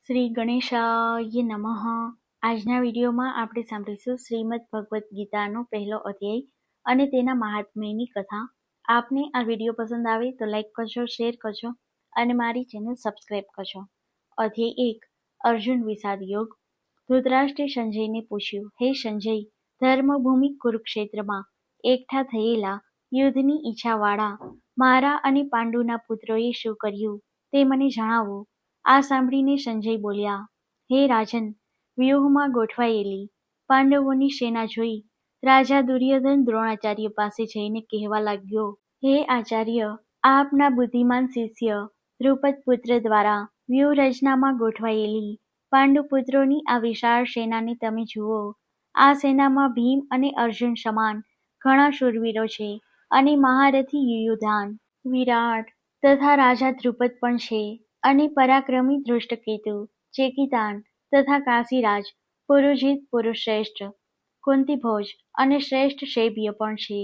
શ્રી ગણેશાય નમઃ. આજના વિડીયોમાં આપણે સાંભળીશું શ્રીમદ ભગવદ્ ગીતાનો પહેલો અધ્યાય અને તેના મહાત્મ્યની કથા. આપને આ વિડીયો પસંદ આવે તો લાઈક કરજો, શેર કરજો અને મારી ચેનલ સબસ્ક્રાઈબ કરજો. અધ્યાય 1. અર્જુન વિષાદ યોગ. ધૃતરાષ્ટ્રે સંજયને પૂછ્યું, હે સંજય, ધર્મભૂમિ કુરુક્ષેત્રમાં એકઠા થયેલા યુદ્ધની ઈચ્છાવાળા મારા અને પાંડુના પુત્રોએ શું કર્યું તે મને જણાવો. આ સાંભળીને સંજય બોલ્યા, હે રાજન, વ્યૂહમાં ગોઠવાયેલી પાંડવોની સેના જોઈ રાજા દુર્યોધન દ્રોણાચાર્ય પાસે જઈને કહેવા લાગ્યો, હે આચાર્ય, આપના બુદ્ધિમાન શિષ્ય દ્રુપદ પુત્ર દ્વારા વ્યૂહરચનામાં ગોઠવાયેલી પાંડુપુત્રોની આ વિશાળ સેનાને તમે જુઓ. આ સેનામાં ભીમ અને અર્જુન સમાન ઘણા શૂરવીરો છે અને મહારથી યુયુધાન, વિરાટ તથા રાજા દ્રુપદ પણ છે અને પરાક્રમી ધૃષ્ટકેતુ, ચેકિતાન તથા કાશીરાજ, પુરુજીત પુરુશ્રેષ્ઠ, કુંતીભોજ અને શ્રેષ્ઠ શૈબ્ય પણ છે.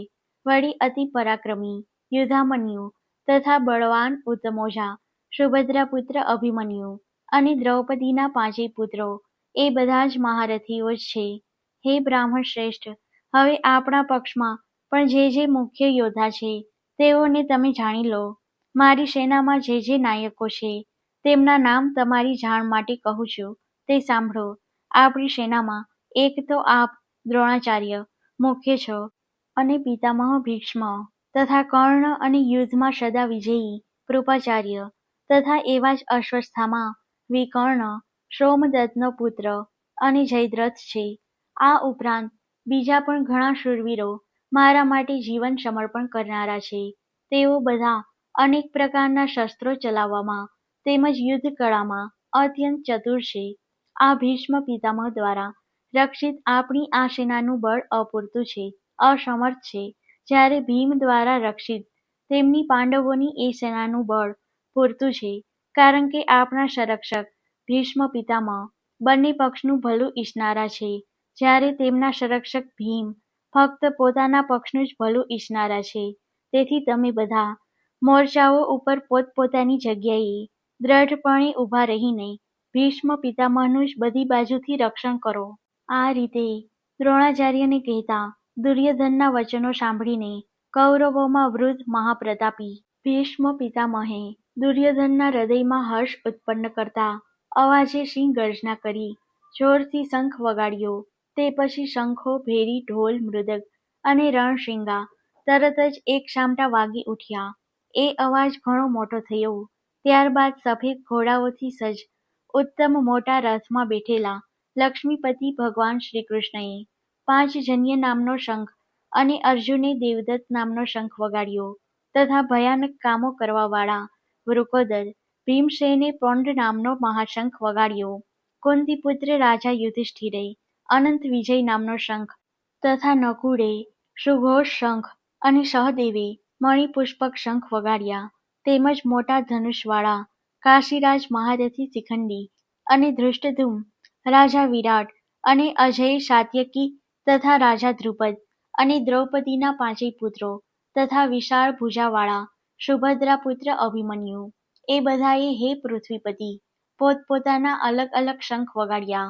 વળી અતિ પરાક્રમી યુધામન્યુ તથા બળવાન ઉત્તમોજા, સુભદ્રાપુત્ર અભિમન્યુ અને દ્રૌપદીના પાંચેય પુત્રો એ બધા જ મહારથીઓ જ છે. હે બ્રાહ્મણ શ્રેષ્ઠ, હવે આપણા પક્ષમાં પણ જે મુખ્ય યોદ્ધા છે તેઓને તમે જાણી લો. મારી સેનામાં જે નાયકો છે તેમના નામ તમારી જાણ માટે કહું છું, તે સાંભળો. આપણી સેનામાં એક તો આપ દ્રોણાચાર્ય મુખ્ય છો અને પિતામહ ભીષ્મ તથા કર્ણ અને યુદ્ધમાં સદા વિજયી કૃપાચાર્ય તથા એવા જ અશ્વસ્થામા વિકર્ણ સોમદત્તનો પુત્ર અને જયદ્રથ છે. આ ઉપરાંત બીજા પણ ઘણા શૂરવીરો મારા માટે જીવન સમર્પણ કરનારા છે. તેઓ બધા અનેક પ્રકારના શસ્ત્રો ચલાવવામાં તેમજ યુદ્ધ કળામાં અત્યંત ચતુર છે. આ ભીષ્મ પિતામહ દ્વારા રક્ષિત આપણી આ સેનાનું બળ અપૂરતું છે, અસમર્થ છે, જ્યારે ભીમ દ્વારા રક્ષિત તેમની પાંડવોની એ સેનાનું બળ પૂરતું છે, કારણ કે આપણા સંરક્ષક ભીષ્મ પિતામહ બંને પક્ષનું ભલું ઈચ્છનારા છે, જ્યારે તેમના સંરક્ષક ભીમ ફક્ત પોતાના પક્ષનું જ ભલું ઈચ્છનારા છે. તેથી તમે બધા મોરચાઓ ઉપર પોતપોતાની જગ્યાએ દ્રઢપણે ઊભા રહીને ભીષ્મ પિતામહનું જ બધી બાજુથી રક્ષણ કરો. આ રીતે દ્રોણાચાર્યને કહેતા દુર્યોધનના વચનો સાંભળીને કૌરવોમાં વૃદ્ધ મહાપ્રતાપી ભીષ્મ પિતામહે દુર્યોધનના હૃદયમાં હર્ષ ઉત્પન્ન કરતા અવાજે સિંહ ગર્જના કરી જોરથી શંખ વગાડ્યો. તે પછી શંખો, ભેરી, ઢોલ, મૃદંગ અને રણશિંગા તરત જ એક સામટા વાગી ઉઠ્યા. એ અવાજ ઘણો મોટો થયો. ત્યારબાદ સફેદ ઘોડાઓથી સજ્જ ઉત્તમ મોટા રથમાં બેઠેલા લક્ષ્મીપતિ ભગવાન શ્રીકૃષ્ણએ પાંચજન્ય નામનો શંખ અને અર્જુને દેવદત્ત નામનો શંખ વગાડ્યો તથા ભયાનક કામો કરવાવાળા વૃકોદર ભીમસેને પૌંડ નામનો મહાશંખ વગાડ્યો. કુંતીપુત્ર રાજા યુધિષ્ઠિરે અનંત વિજય નામનો શંખ તથા નકુળે સુઘોષ શંખ અને સહદેવે મણિપુષ્પક શંખ વગાડ્યા. તેમજ મોટા ધનુષવાળા કાશીરાજ મહારથી શિખંડી અને ધૃષ્ટદ્યુમ્ન રાજા વિરાટ અને અજેય સાત્યકી તથા રાજા દ્રુપદ અને દ્રૌપદીના પાંચેય પુત્રો તથા વિશાળ ભુજાવાળા સુભદ્રાપુત્ર અભિમન્યુ એ બધાએ હે પૃથ્વીપતિ પોતપોતાના અલગ અલગ શંખ વગાડ્યા.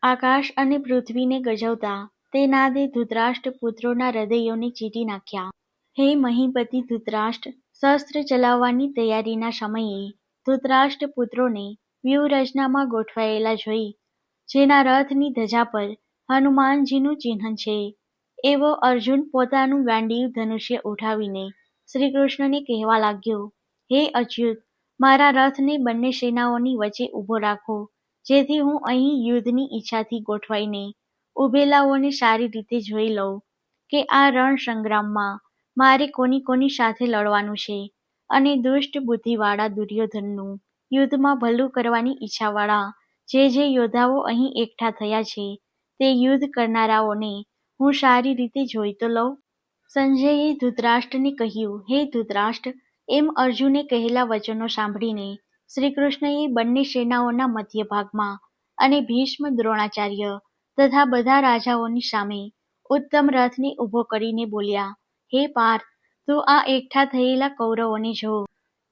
આકાશ અને પૃથ્વીને ગજવતા તે નાદે ધૃતરાષ્ટ્ર પુત્રોના હૃદયોને ચીટી નાખ્યા. હે મહીપતિ ધૃતરાષ્ટ્ર, શસ્ત્ર ચલાવવાની તૈયારીના સમયે ધૃતરાષ્ટ્ર પુત્રોને વ્યૂહરચનામાં ગોઠવાયેલા જોઈ જેના રથની ધજા પર હનુમાનજીનું ચિહ્ન છે, એવો અર્જુન પોતાનું ગાંડીવ ધનુષ્ય ઉઠાવીને શ્રીકૃષ્ણને કહેવા લાગ્યો, હે અચ્યુત, મારા રથને બંને સેનાઓની વચ્ચે ઊભો રાખો, જેથી હું અહીં યુદ્ધની ઈચ્છાથી ગોઠવાઈને ઊભેલાઓને સારી રીતે જોઈ લઉં કે આ રણસંગ્રામમાં મારે કોની સાથે લડવાનું છે. અને દુષ્ટ બુદ્ધિવાળા દુર્યોધનનું યુદ્ધમાં ભલું કરવાની ઈચ્છાવાળા જે યોદ્ધાઓ અહીં એકઠા થયા છે તે યુદ્ધ કરનારાઓને હું સારી રીતે જોઈ તો લઉં. સંજયે ધૃતરાષ્ટ્રને કહ્યું, હે ધૃતરાષ્ટ્ર, એમ અર્જુને કહેલા વચનો સાંભળીને શ્રીકૃષ્ણએ બંને સેનાઓના મધ્યભાગમાં અને ભીષ્મ, દ્રોણાચાર્ય તથા બધા રાજાઓની સામે ઉત્તમ રથને ઊભો કરીને બોલ્યા, હે પાર્થ, તું આ એકઠા થયેલા કૌરવોને જો.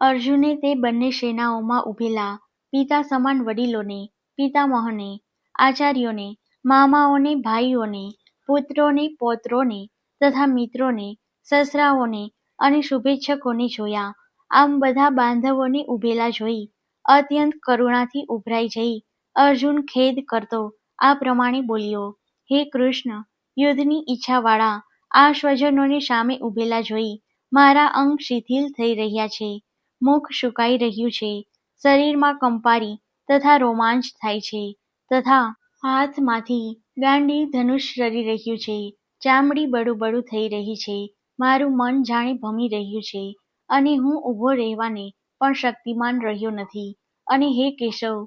અર્જુને તે બંને સેનાઓમાં ઊભેલા પિતા સમાન વડીલોને પિતામહને, આચાર્યોને, મામાઓને, ભાઈઓને, પુત્રોને, પૌત્રોને તથા મિત્રોને, સસરાઓને અને શુભેચ્છકોને જોયા. આમ બધા બાંધવોને ઊભેલા જોઈ અત્યંત કરુણાથી ઉભરાઈ જઈ અર્જુન ખેદ કરતો આ પ્રમાણે બોલ્યો: હે કૃષ્ણ, યુદ્ધની ઈચ્છાવાળા આ સ્વજનોને સામે ઊભેલા જોઈ મારા અંગ શિથિલ થઈ રહ્યા છે, મુખ સુકાઈ રહ્યું છે, શરીરમાં કંપારી તથા રોમાંચ થાય છે તથા હાથમાંથી ગાંડીવ ધનુષ સરી રહ્યું છે, ચામડી બળુબળુ થઈ રહી છે, મારું મન જાણે ભમી રહ્યું છે અને હું ઊભો રહેવાને પણ શક્તિમાન રહ્યો નથી. અને હે કેશવ,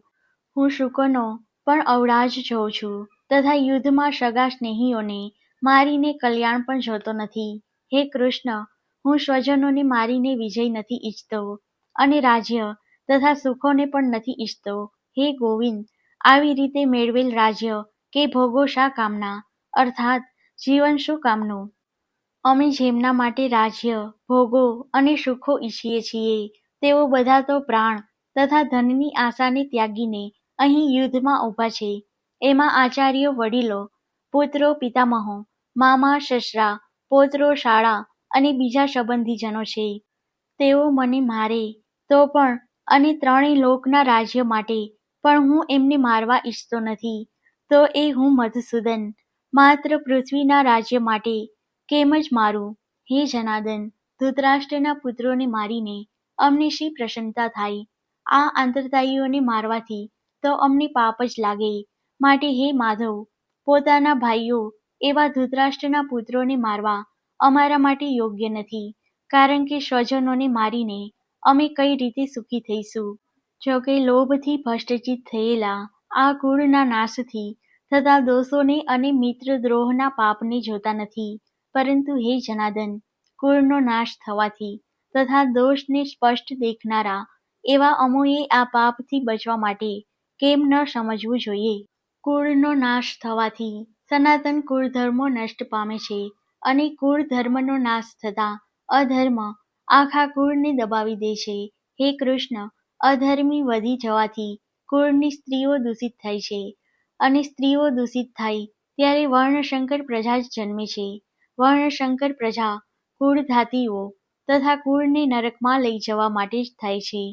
હું શુકોનો પણ અવળા જ જોઉં છું તથા યુદ્ધમાં સગા સ્નેહીઓને મારીને કલ્યાણ પણ જોતો નથી. હે કૃષ્ણ, હું સ્વજનોને મારીને વિજય નથી ઈચ્છતો અને રાજ્ય તથા સુખોને પણ નથી ઈચ્છતો. હે ગોવિંદ, આવી રીતે મેળવેલ રાજ્ય કે ભોગો શા કામના, અર્થાત જીવન શું કામનું? અમે જેમના માટે રાજ્ય, ભોગો અને સુખો ઈચ્છીએ છીએ તેઓ બધા તો પ્રાણ તથા ધનની આશાને ત્યાગીને અહીં યુદ્ધમાં ઊભા છે. એમાં આચાર્યો, વડીલો, પુત્રો, પિતામહો, મામા, સસરા, પૌત્રો, શાળા અને બીજા સંબંધીજનો છે. તેઓ મને મારે તો પણ અને ત્રણેય લોકના રાજ્ય માટે પણ હું એમને મારવા ઈચ્છતો નથી. તો એ હું મધુસૂદન માત્ર પૃથ્વીના રાજ્ય માટે કેમ જ મારું? હે જનાર્દન, ધૃતરાષ્ટ્રના પુત્રોને મારીને અમને શી પ્રસન્નતા થાય? આ આંતરદાયીઓને મારવાથી તો અમને પાપ જ લાગે. માટે હે માધવ, પોતાના ભાઈઓ એવા ધૃતરાષ્ટ્રના પુત્રોને મારવા અમારા માટે યોગ્ય નથી, કારણ કે સ્વજનોને મારીને અમે કઈ રીતે સુખી થઈશું? જોકે લોભથી ભ્રષ્ટચિત્ત થયેલા આ કુળના નાશથી થતા દોષોને અને મિત્રદ્રોહના પાપને જોતા નથી, પરંતુ હે જનાર્દન, કુળનો નાશ થવાથી તથા દોષને સ્પષ્ટ દેખનારા એવા અમોએ આ પાપથી બચવા માટે કેમ ન સમજવું જોઈએ? કુળનો નાશ થવાથી સનાતન કુળધર્મો નષ્ટ પામે છે અને કુળધર્મનો નાશ થતા અધર્મ આખા કુળને દબાવી દે છે. હે કૃષ્ણ, અધર્મી વધી જવાથી કુળની સ્ત્રીઓ દૂષિત થાય છે અને સ્ત્રીઓ દૂષિત થાય ત્યારે વર્ણશંકર પ્રજા જ જન્મે છે. વર્ણશંકર પ્રજા કુળઘાતીઓ તથા કુળને નરકમાં લઈ જવા માટે જ થાય છે,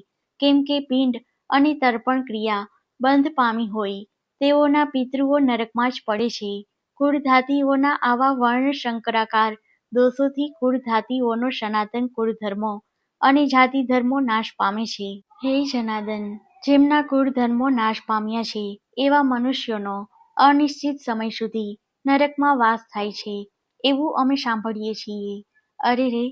કેમ કે પિંડ અને તર્પણ ક્રિયા બંધ પામી હોય તેઓના પિતૃઓ નરકમાં જ પડે છે. કુળઘાતીઓના આવા વર્ણશંકરાકાર દોષોથી કુળઘાતીઓનો સનાતન કુળધર્મો અને જાતિધર્મો નાશ પામે છે. હે જનાર્દન, જેમના કુળધર્મો નાશ પામ્યા છે એવા મનુષ્યોનો અનિશ્ચિત સમય સુધી નરકમાં વાસ થાય છે એવું અમે સાંભળીએ છીએ. અરે રે,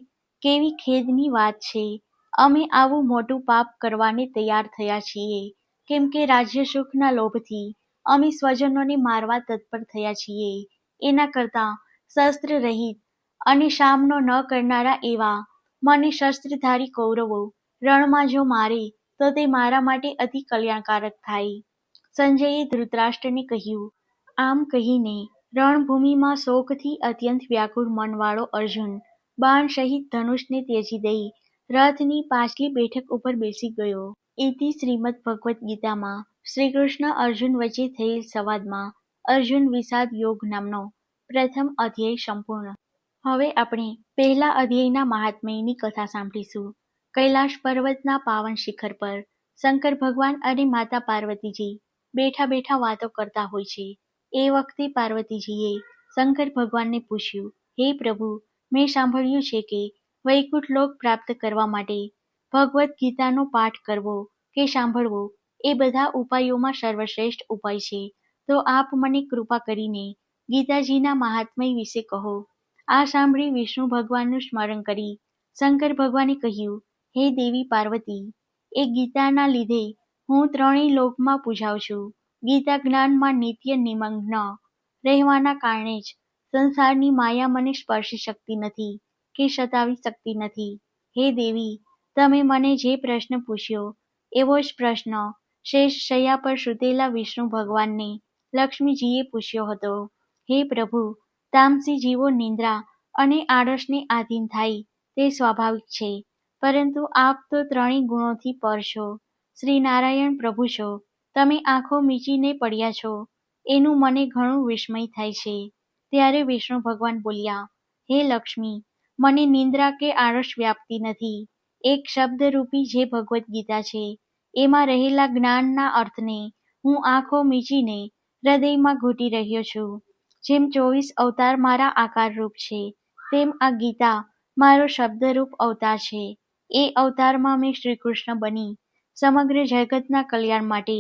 કેવી ખેદની વાત છે! અમે આવું મોટું પાપ કરવાને તૈયાર થયા છીએ, કેમ કે રાજ્ય સુખના લોભથી અમે સ્વજનોને મારવા તત્પર થયા છીએ. એના કરતાં શસ્ત્ર રહિત અને સામનો ન કરનારા એવા મને શસ્ત્રધારી કૌરવો રણમાં જો મારે તો તે મારા માટે અતિ કલ્યાણકારક થાય. સંજયે ધૃતરાષ્ટ્રને કહ્યું. આમ કહીને રણભૂમિમાં શોકથી અત્યંત વ્યાકુળ મનવાળો અર્જુન બાણ સહિત ધનુષને ત્યજી દઈ રથની પાછલી બેઠક ઉપર બેસી ગયો. ઇતિ શ્રીમદ્ ભગવદ્ ગીતામાં શ્રીકૃષ્ણ અર્જુન વચ્ચે થયેલ સંવાદમાં અર્જુન વિષાદ યોગ નામનો પ્રથમ અધ્યાય સંપૂર્ણ. હવે આપણે પહેલા અધ્યાયના મહાત્મ્યની કથા સાંભળીશું. કૈલાશ પર્વતના પાવન શિખર પર શંકર ભગવાન અને માતા પાર્વતીજી બેઠા બેઠા વાતો કરતા હોય છે. એ વખતે પાર્વતીજીએ શંકર ભગવાનને પૂછ્યું, હે પ્રભુ, મેં સાંભળ્યું છે કે વૈકુંઠ લોક પ્રાપ્ત કરવા માટે ભગવદ્ ગીતાનો પાઠ કરવો કે સાંભળવો એ બધા ઉપાયોમાં સર્વશ્રેષ્ઠ ઉપાય છે. તો આપ મને કૃપા કરીને ગીતાજીના મહાત્મ્ય વિશે કહો. આ સાંભળી વિષ્ણુ ભગવાનનું સ્મરણ કરી શંકર ભગવાને કહ્યું, હે દેવી પાર્વતી, એ ગીતાના લીધે હું ત્રણેય લોકમાં પૂજાઉં છું. ગીતા જ્ઞાનમાં નિત્ય નિમગ્ન રહેવાના કારણે જ સંસારની માયા મને સ્પર્શી શકતી નથી કે સતાવી શકતી નથી. હે દેવી, તમે મને જે પ્રશ્ન પૂછ્યો એવો જ પ્રશ્ન શેષ શૈયા પર સૂતેલા વિષ્ણુ ભગવાનને લક્ષ્મીજીએ પૂછ્યો હતો. હે પ્રભુ, તામસી જીવો નિંદ્રા અને આળસને આધીન થાય તે સ્વાભાવિક છે, પરંતુ આપ તો ત્રણેય ગુણોથી પર છો, શ્રી નારાયણ પ્રભુ છો, તમે આંખો મીચીને પડ્યા છો, એનું મને ઘણું વિસ્મય થાય છે. ત્યારે વિષ્ણુ ભગવાન બોલ્યા, હે લક્ષ્મી, મને નિંદ્રા કે આળસ વ્યાપતી નથી. એક શબ્દરૂપી જે ભગવદ્ ગીતા છે, એમાં રહેલા જ્ઞાનના અર્થને હું આંખો મીચીને હૃદયમાં ઘૂંટી રહ્યો છું. જેમ 24 અવતાર મારા આકારરૂપ છે, તેમ આ ગીતા મારો શબ્દરૂપ અવતાર છે. એ અવતારમાં મેં શ્રીકૃષ્ણ બની સમગ્ર જગતના કલ્યાણ માટે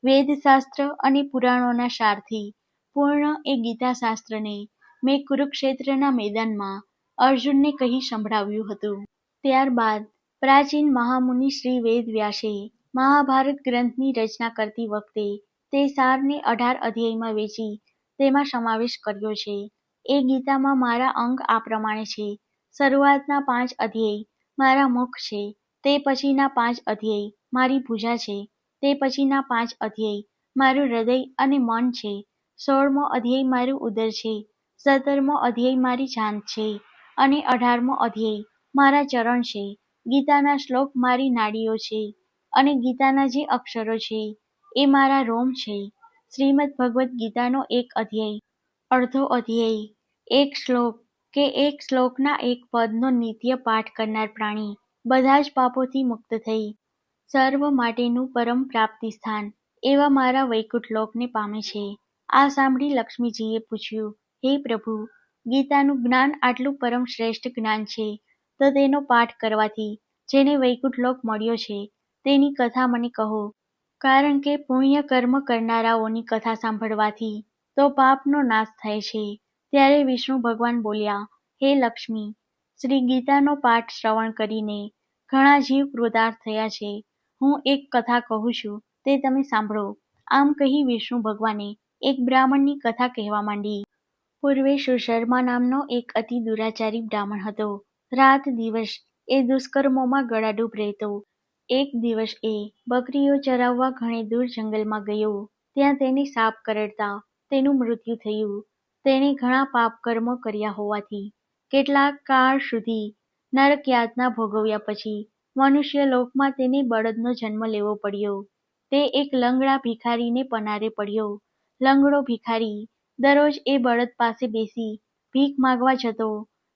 વેદશાસ્ત્ર અને પુરાણોના સારથી પૂર્ણ એ ગીતાશાસ્ત્રને મેં કુરુક્ષેત્રના મેદાનમાં અર્જુનને કહી સંભળાવ્યું હતું. ત્યારબાદ પ્રાચીન મહામુનિ શ્રી વેદવ્યાસે મહાભારત ગ્રંથની રચના કરતી વખતે તે સારને 18 અધ્યાયમાં વહેંચી તેમાં સમાવેશ કર્યો છે. એ ગીતામાં મારા અંગ આ પ્રમાણે છે. શરૂઆતના 5 અધ્યાય મારા મુખ છે, તે પછીના 5 અધ્યાય મારી ભુજા છે, તે પછીના 5 અધ્યાય મારું હૃદય અને મન છે, 16મો અધ્યાય મારું ઉદર છે, 17મો અધ્યાય મારી જાંઘ છે અને 18મો અધ્યાય મારા ચરણ છે. ગીતાના શ્લોક મારી નાડીઓ છે અને ગીતાના જે અક્ષરો છે એ મારા રોમ છે. શ્રીમદ ભગવદ્ ગીતાનો એક અધ્યાય, અડધો અધ્યાય, એક શ્લોક કે એક શ્લોકના એક પદનો નિત્ય પાઠ કરનાર પ્રાણી બધા જ પાપોથી મુક્ત થઈ સર્વ માટેનું પરમ પ્રાપ્તિ સ્થાન એવા મારા વૈકુંઠ લોકને પામે છે. આ સાંભળી લક્ષ્મીજીએ પૂછ્યું, હે પ્રભુ, ગીતાનું જ્ઞાન આટલું પરમ શ્રેષ્ઠ જ્ઞાન છે, તો તેનો પાઠ કરવાથી જેને વૈકુંઠ લોક મળ્યો છે તેની કથા મને કહો. કારણ કે પુણ્ય કર્મ કરનારાઓની કથા સાંભળવાથી તો પાપનો નાશ થાય છે. ત્યારે વિષ્ણુ ભગવાન બોલ્યા, હે લક્ષ્મી, શ્રી ગીતાનો પાઠ શ્રવણ કરીને ઘણા જીવ કૃતાર્થ થયા છે. હું એક કથા કહું છું, તે તમે સાંભળો. આમ કહી વિષ્ણુ ભગવાને એક બ્રાહ્મણની કથા કહેવા માંડી. પૂર્વે સુશર્મા નામનો એક અતિ દુરાચારી બ્રાહ્મણ હતો. રાત દિવસ એ દુષ્કર્મોમાં ગળાડૂબ રહેતો. એક દિવસ એ બકરીઓ ચરાવવા ઘણે દૂર જંગલમાં ગયો. ત્યાં તેને સાપ કરડતા તેનું મૃત્યુ થયું. તેણે ઘણા પાપકર્મો કર્યા હોવાથી કેટલાક કાળ સુધી નરક યાતના ભોગવ્યા પછી મનુષ્ય લોકમાં તેને બળદનો જન્મ લેવો પડ્યો. તે એક લંગડા ભિખારીને પનારે પડ્યો. લંગડો ભિખારી દરરોજ એ બળદ પાસે બેસી ભીખ માગવા જતો.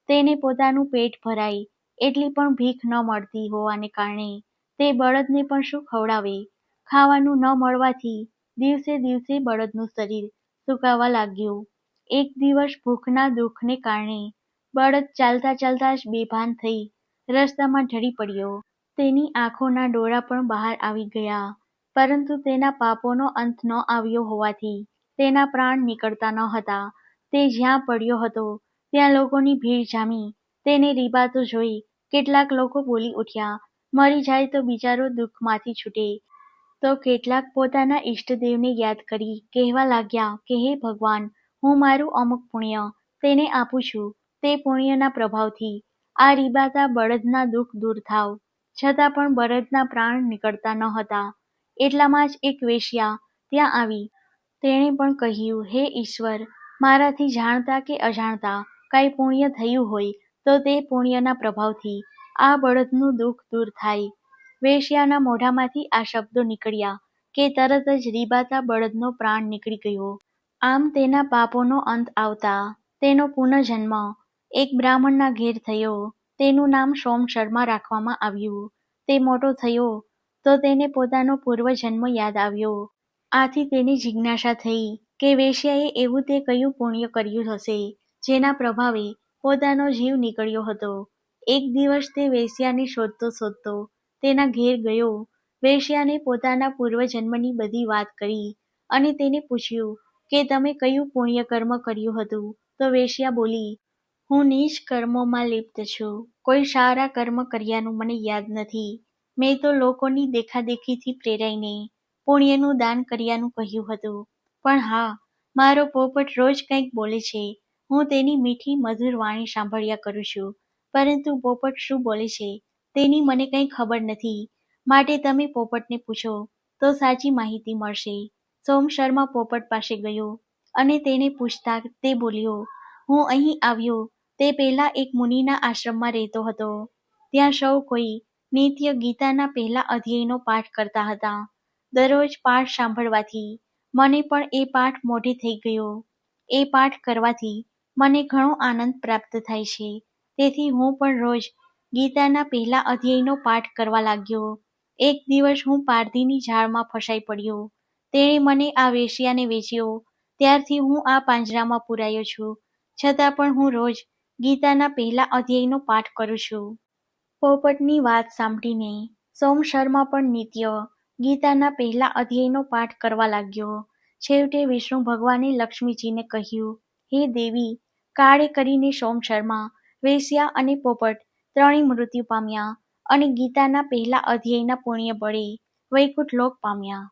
તેને પોતાનું પેટ ભરાય એટલી પણ ભીખ ન મળતી હોવાને કારણે તે બળદને પણ શું ખવડાવે? ખાવાનું ન મળવાથી દિવસે દિવસે બળદનું શરીર સુકાવા લાગ્યું. એક દિવસ ભૂખના દુઃખને કારણે બળદ ચાલતા ચાલતા જ બેભાન થઈ રસ્તામાં ઢળી પડ્યો. તેની આંખોના ડોળા પણ બહાર આવી ગયા, પરંતુ તેના પાપોનો અંત ન આવ્યો હોવાથી તેના પ્રાણ નીકળતા ન હતા. તે જ્યાં પડ્યો હતો ત્યાં લોકોની ભીડ જામી તેને રીબાતો જોઈ કેટલાક લોકો બોલી ઉઠ્યા, મરી જાય તો બિચારો દુઃખમાંથી છૂટે. તો કેટલાક પોતાના ઈષ્ટદેવને યાદ કરી કહેવા લાગ્યા કે હે ભગવાન, હું મારું અમુક પુણ્ય તેને આપું છું. તે પુણ્યના પ્રભાવથી આ રીબાતા બળદના દુઃખ દૂર થાવ. છતાં પણ બળદના પ્રાણ નીકળતા ન હતા. એટલામાં જ એક વેશ્યા ત્યાં આવી. તેણે પણ કહ્યું, હે ઈશ્વર, મારાથી જાણતા કે અજાણતા કાંઈ પુણ્ય થયું હોય તો તે પુણ્યના પ્રભાવથી આ બળદનું દુઃખ દૂર થાય. વેશ્યાના મોઢામાંથી આ શબ્દો નીકળ્યા કે તરત જ રીબાતા બળદનો પ્રાણ નીકળી ગયો. આમ તેના પાપોનો અંત આવતા તેનો પુનઃજન્મ એક બ્રાહ્મણના ઘેર થયો. તેનું નામ સોમ શર્મા રાખવામાં આવ્યું. તે મોટો થયો તો તેને પોતાનો પૂર્વજન્મ યાદ આવ્યો. આથી તેને જિજ્ઞાસા થઈ કે વેશ્યાએ એવું તે કયું પુણ્ય કર્યું હશે જેના પ્રભાવે પોતાનો જીવ નીકળ્યો હતો. એક દિવસ તે વેશ્યાને શોધતો શોધતો તેના ઘેર ગયો. વેશ્યાને પોતાના પૂર્વજન્મની બધી વાત કરી અને તેને પૂછ્યું કે તમે કયું પુણ્ય કર્મ કર્યું હતું. તો વેશ્યા બોલી, હું નીચ કર્મોમાં લિપ્ત છું. કોઈ સારા કર્મ કર્યાનું મને યાદ નથી. મેં તો લોકોની દેખાદેખીથી પ્રેરાઈને પુણ્યનું દાન કર્યાનું કહ્યું હતું. પણ હા, મારો પોપટ રોજ કંઈક બોલે છે. હું તેની મીઠી મધુર વાણી સાંભળ્યા કરું છું, પરંતુ પોપટ શું બોલે છે તેની મને કંઈ ખબર નથી. માટે તમે પોપટને પૂછો તો સાચી માહિતી મળશે. સોમ શર્મા પોપટ પાસે ગયો અને તેને પૂછતા તે બોલ્યો, હું અહીં આવ્યો તે પહેલા એક મુનિના આશ્રમમાં રહેતો હતો. ત્યાં સૌ કોઈ નિત્ય ગીતાના પહેલા અધ્યાયનો પાઠ કરતા હતા. દરરોજ પાઠ સાંભળવાથી મને પણ એ પાઠ મોઢે થઈ ગયો. એ પાઠ કરવાથી મને ઘણો આનંદ પ્રાપ્ત થાય છે. તેથી હું પણ રોજ ગીતાના પહેલા અધ્યાયનો પાઠ કરવા લાગ્યો. એક દિવસ હું પારધીની ઝાડમાં ફસાઈ પડ્યો. તેણે મને આ વેશ્યાને વેચ્યો. ત્યારથી હું આ પાંજરામાં પૂરાયો છું. છતાં પણ હું રોજ ગીતાના પહેલા અધ્યાયનો પાઠ કરું છું. પોપટની વાત સાંભળીને સોમ શર્મા પણ નિત્ય ગીતાના પહેલા અધ્યાયનો પાઠ કરવા લાગ્યો. છેવટે વિષ્ણુ ભગવાને લક્ષ્મીજીને કહ્યું, હે દેવી, કાળે કરીને સોમ શર્મા, વેશ્યા અને પોપટ ત્રણેય મૃત્યુ પામ્યા અને ગીતાના પહેલા અધ્યાયના પુણ્ય બળે વૈકુંઠ લોક પામ્યા.